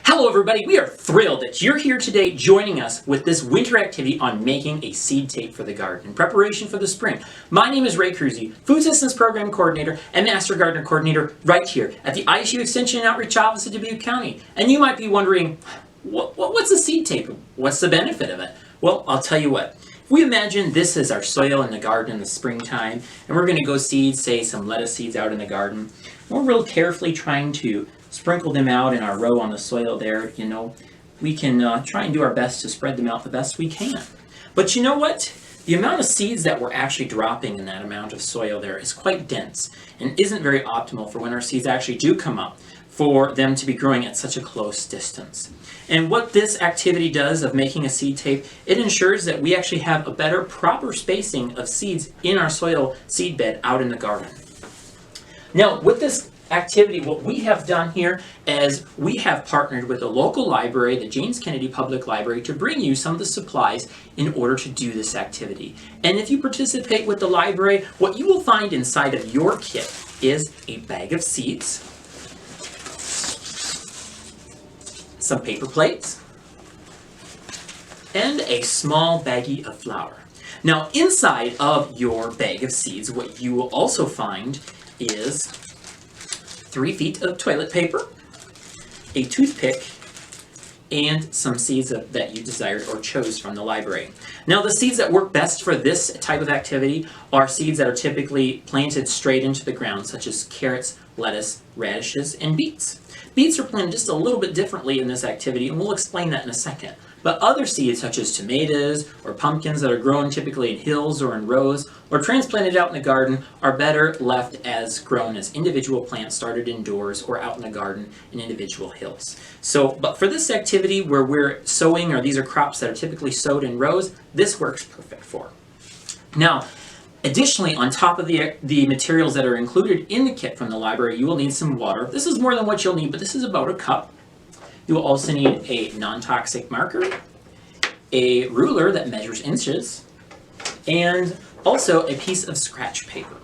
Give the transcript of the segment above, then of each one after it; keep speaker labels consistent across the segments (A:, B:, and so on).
A: Hello everybody, we are thrilled that you're here today joining us with this winter activity on making a seed tape for the garden in preparation for the spring. My name is Kruse, Food Systems Program Coordinator and Master Gardener Coordinator right here at the ISU Extension and Outreach office of Dubuque County. And you might be wondering, what's a seed tape? What's the benefit of it? Well, I'll tell you what. If we imagine this is our soil in the garden in the springtime, and we're going to go seed, say, some lettuce seeds out in the garden. We're real carefully trying to sprinkle them out in our row on the soil there. We can try and do our best to spread them out the best we can. But you know what? The amount of seeds that we're actually dropping in that amount of soil there is quite dense and isn't very optimal for when our seeds actually do come up, for them to be growing at such a close distance. And what this activity does of making a seed tape, it ensures that we actually have a better, proper spacing of seeds in our soil seed bed out in the garden. Now, with this activity, what we have done here is we have partnered with a local library, the James Kennedy Public Library, to bring you some of the supplies in order to do this activity. And if you participate with the library, what you will find inside of your kit is a bag of seeds, some paper plates, and a small baggie of flour. Now, inside of your bag of seeds, what you will also find is 3 feet of toilet paper, a toothpick, and some seeds that you desired or chose from the library. Now, the seeds that work best for this type of activity are seeds that are typically planted straight into the ground, such as carrots, lettuce, radishes, and beets. Beets are planted just a little bit differently in this activity, and we'll explain that in a second. But other seeds, such as tomatoes or pumpkins that are grown typically in hills or in rows or transplanted out in the garden, are better left as grown as individual plants started indoors or out in the garden in individual hills. But for this activity where we're sowing, or these are crops that are typically sowed in rows, this works perfect for. Now, additionally, on top of the materials that are included in the kit from the library, you will need some water. This is more than what you'll need, but this is about a cup. You will also need a non-toxic marker, a ruler that measures inches, and also a piece of scratch paper.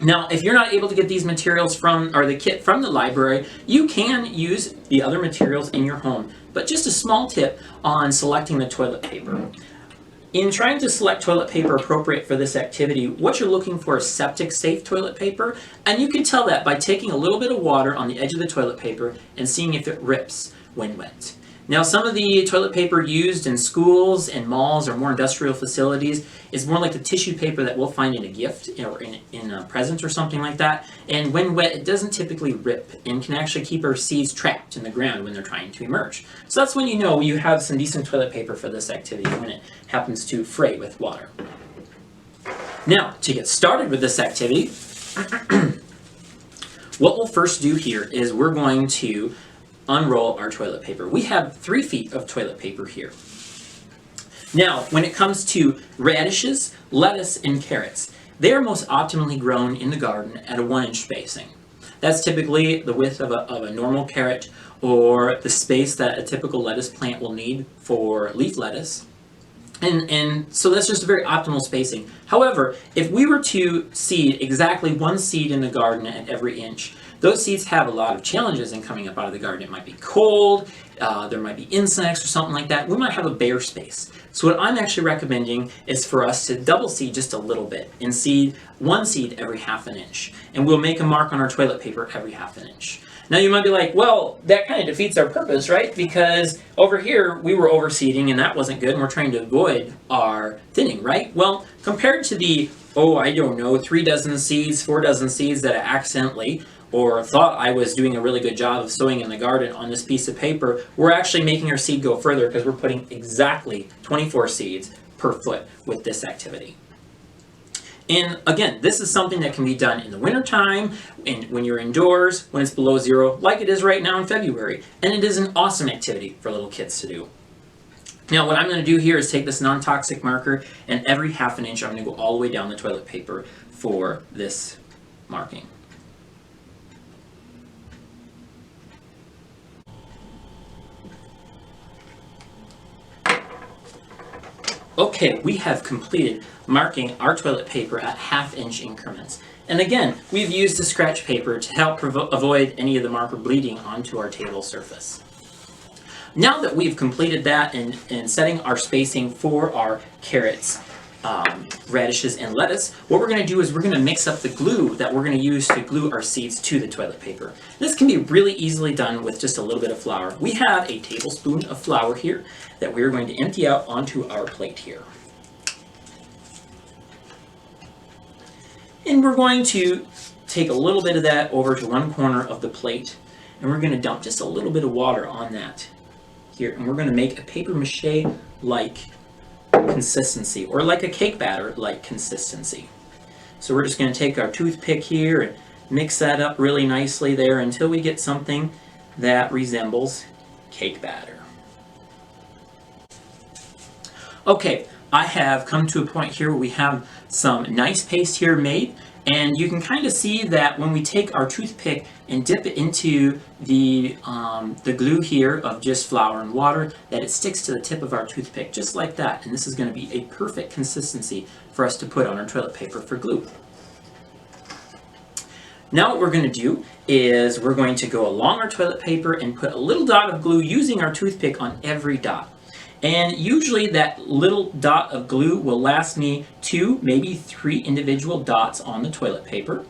A: Now, if you're not able to get these materials or the kit from the library, you can use the other materials in your home. But just a small tip on selecting the toilet paper. In trying to select toilet paper appropriate for this activity, what you're looking for is septic-safe toilet paper, and you can tell that by taking a little bit of water on the edge of the toilet paper and seeing if it rips when wet. Now, some of the toilet paper used in schools and malls or more industrial facilities is more like the tissue paper that we'll find in a gift or in a present or something like that. And when wet, it doesn't typically rip and can actually keep our seeds trapped in the ground when they're trying to emerge. So that's when you know you have some decent toilet paper for this activity, when it happens to fray with water. Now, to get started with this activity, what we'll first do here is we're going to unroll our toilet paper. We have 3 feet of toilet paper here. Now, when it comes to radishes, lettuce, and carrots, they are most optimally grown in the garden at a 1-inch spacing. That's typically the width of a normal carrot, or the space that a typical lettuce plant will need for leaf lettuce. And so that's just a very optimal spacing. However, if we were to seed exactly 1 seed in the garden at every inch, those seeds have a lot of challenges in coming up out of the garden. It might be cold, there might be insects or something like that. We might have a bare space. So what I'm actually recommending is for us to double seed just a little bit and seed 1 seed every 1/2 inch. And we'll make a mark on our toilet paper every 1/2 inch. Now you might be like, well, that kind of defeats our purpose, right? Because over here we were overseeding and that wasn't good, and we're trying to avoid our thinning, right? Well, compared to the, 3 dozen seeds, 4 dozen seeds that I accidentally or thought I was doing a really good job of sowing in the garden on this piece of paper, we're actually making our seed go further because we're putting exactly 24 seeds per foot with this activity. And again, this is something that can be done in the wintertime, and when you're indoors, when it's below 0, like it is right now in February. And it is an awesome activity for little kids to do. Now, what I'm going to do here is take this non-toxic marker, and every 1/2 inch, I'm going to go all the way down the toilet paper for this marking. Okay, we have completed marking our toilet paper at 1/2 inch increments. And again, we've used the scratch paper to help avoid any of the marker bleeding onto our table surface. Now that we've completed that and setting our spacing for our carrots, radishes, and lettuce, what we're going to do is we're going to mix up the glue that we're going to use to glue our seeds to the toilet paper. This can be really easily done with just a little bit of flour. We have a tablespoon of flour here that we're going to empty out onto our plate here. And we're going to take a little bit of that over to one corner of the plate, and we're going to dump just a little bit of water on that here, and we're going to make a paper mache like consistency, or like a cake batter like consistency. So we're just going to take our toothpick here and mix that up really nicely there until we get something that resembles cake batter. Okay, I have come to a point here where we have some nice paste here made, and you can kind of see that when we take our toothpick and dip it into the glue here of just flour and water, that it sticks to the tip of our toothpick just like that. And this is going to be a perfect consistency for us to put on our toilet paper for glue. Now what we're going to do is we're going to go along our toilet paper and put a little dot of glue using our toothpick on every dot. And usually that little dot of glue will last me 2, maybe 3 individual dots on the toilet paper.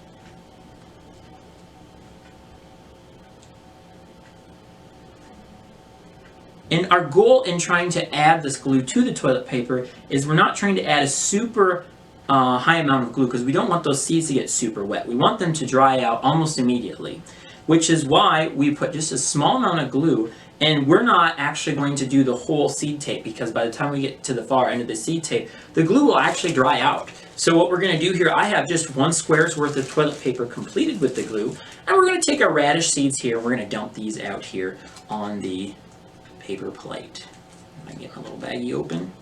A: And our goal in trying to add this glue to the toilet paper is we're not trying to add a super high amount of glue, because we don't want those seeds to get super wet. We want them to dry out almost immediately, which is why we put just a small amount of glue. And we're not actually going to do the whole seed tape, because by the time we get to the far end of the seed tape, the glue will actually dry out. So what we're going to do here, I have just 1 square's worth of toilet paper completed with the glue, and we're going to take our radish seeds here, we're going to dump these out here on the paper plate. I get my little baggie open.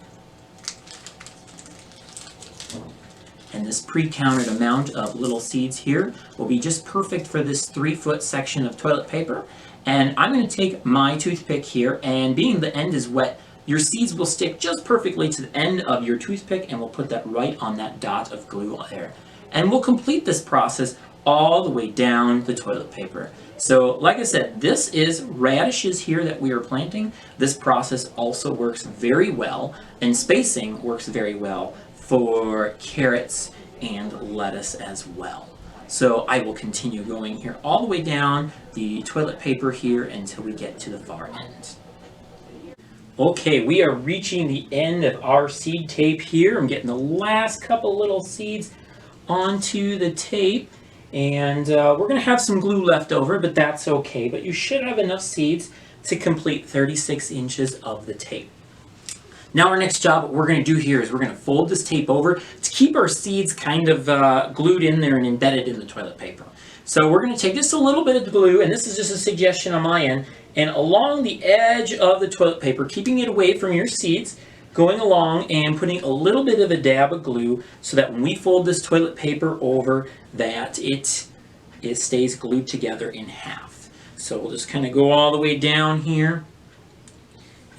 A: And this pre-counted amount of little seeds here will be just perfect for this 3-foot section of toilet paper. And I'm going to take my toothpick here, and being the end is wet, your seeds will stick just perfectly to the end of your toothpick, and we'll put that right on that dot of glue there. And we'll complete this process all the way down the toilet paper. So like I said, this is radishes here that we are planting. This process also works very well, and spacing works very well for carrots and lettuce as well. So I will continue going here all the way down the toilet paper here until we get to the far end. Okay, we are reaching the end of our seed tape here. I'm getting the last couple little seeds onto the tape, and we're going to have some glue left over, but that's okay. But you should have enough seeds to complete 36 inches of the tape. Now our next job, what we're going to do here is we're going to fold this tape over to keep our seeds kind of glued in there and embedded in the toilet paper. So we're going to take just a little bit of the glue, and this is just a suggestion on my end, and along the edge of the toilet paper, keeping it away from your seeds, going along and putting a little bit of a dab of glue so that when we fold this toilet paper over, that it stays glued together in half. So we'll just kind of go all the way down here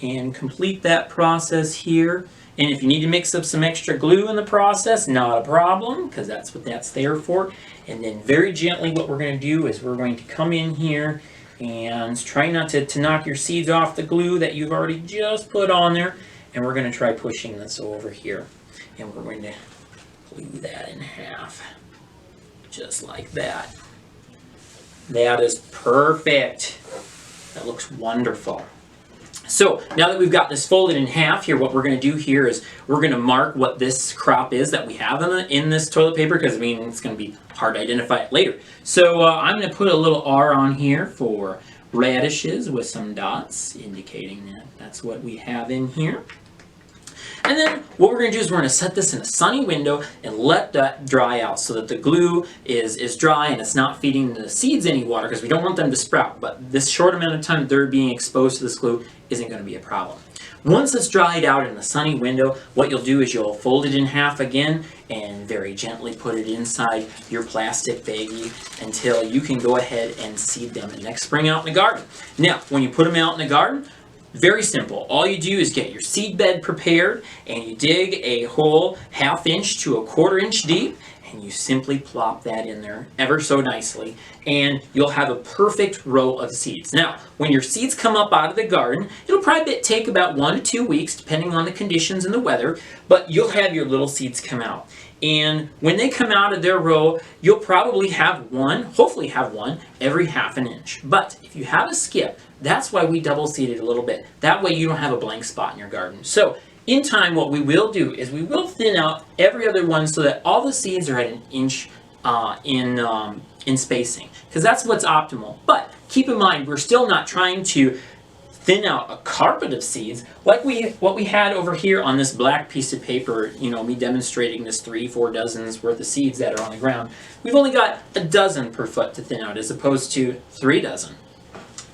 A: and complete that process here. And if you need to mix up some extra glue in the process, not a problem, because that's what that's there for. And then very gently what we're going to do is we're going to come in here and try not to knock your seeds off the glue that you've already just put on there. And we're going to try pushing this over here. And we're going to glue that in half, just like that. That is perfect. That looks wonderful. So now that we've got this folded in half here, what we're going to do here is we're going to mark what this crop is that we have in this toilet paper, because I mean it's going to be hard to identify it later. So I'm going to put a little R on here for radishes with some dots indicating that that's what we have in here. And then what we're going to do is we're going to set this in a sunny window and let that dry out so that the glue is dry and it's not feeding the seeds any water, because we don't want them to sprout. But this short amount of time they're being exposed to this glue isn't going to be a problem. Once it's dried out in the sunny window, what you'll do is you'll fold it in half again and very gently put it inside your plastic baggie until you can go ahead and seed them next spring out in the garden. Now, when you put them out in the garden, very simple. All you do is get your seed bed prepared and you dig a hole 1/2 inch to 1/4 inch deep, and you simply plop that in there ever so nicely, and you'll have a perfect row of seeds. Now, when your seeds come up out of the garden, it'll probably take about 1 to 2 weeks, depending on the conditions and the weather, but you'll have your little seeds come out. And when they come out of their row, you'll probably have one, hopefully have one, every ½ an inch. But if you have a skip, that's why we double seed it a little bit. That way you don't have a blank spot in your garden. So in time, what we will do is we will thin out every other one so that all the seeds are at 1 inch in spacing, because that's what's optimal. But keep in mind, we're still not trying to thin out a carpet of seeds like what we had over here on this black piece of paper, me demonstrating this 3-4 dozens worth of seeds that are on the ground. We've only got a dozen per foot to thin out as opposed to 3 dozen.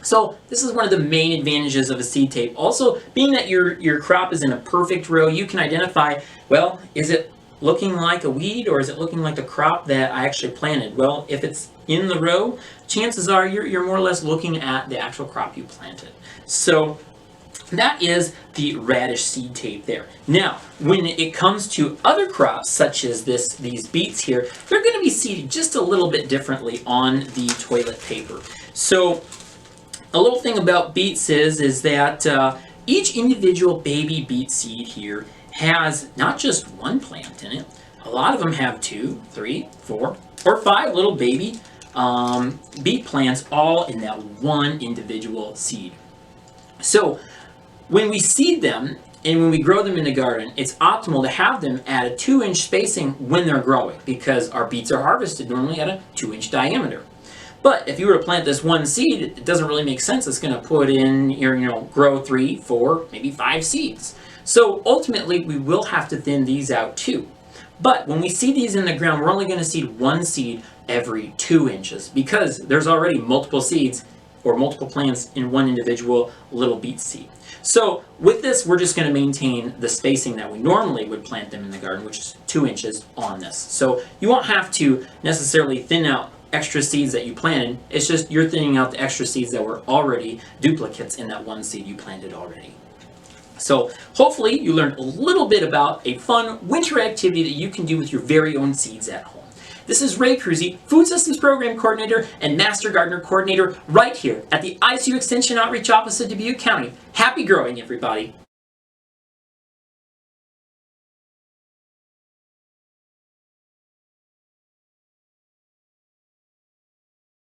A: So this is one of the main advantages of a seed tape. Also, being that your crop is in a perfect row, you can identify, well, is it looking like a weed or is it looking like a crop that I actually planted? Well, if it's in the row, chances are you're more or less looking at the actual crop you planted. So that is the radish seed tape there. Now, when it comes to other crops, such as these beets here, they're going to be seeded just a little bit differently on the toilet paper. So a little thing about beets is that each individual baby beet seed here has not just one plant in it. A lot of them have 2, 3, 4, or 5 little baby beet plants all in that one individual seed. So when we seed them and when we grow them in the garden, it's optimal to have them at a 2-inch spacing when they're growing, because our beets are harvested normally at a 2-inch diameter. But if you were to plant this one seed, it doesn't really make sense. It's going to put in grow 3, 4, maybe 5 seeds. So ultimately, we will have to thin these out too. But when we seed these in the ground, we're only going to seed one seed every 2 inches, because there's already multiple seeds or multiple plants in one individual little beet seed. So with this, we're just going to maintain the spacing that we normally would plant them in the garden, which is 2 inches on this. So you won't have to necessarily thin out extra seeds that you planted. It's just you're thinning out the extra seeds that were already duplicates in that one seed you planted already. So hopefully you learned a little bit about a fun winter activity that you can do with your very own seeds at home. This is Ray Kruse, Food Systems Program Coordinator and Master Gardener Coordinator right here at the ISU Extension Outreach Office of Dubuque County. Happy growing, everybody!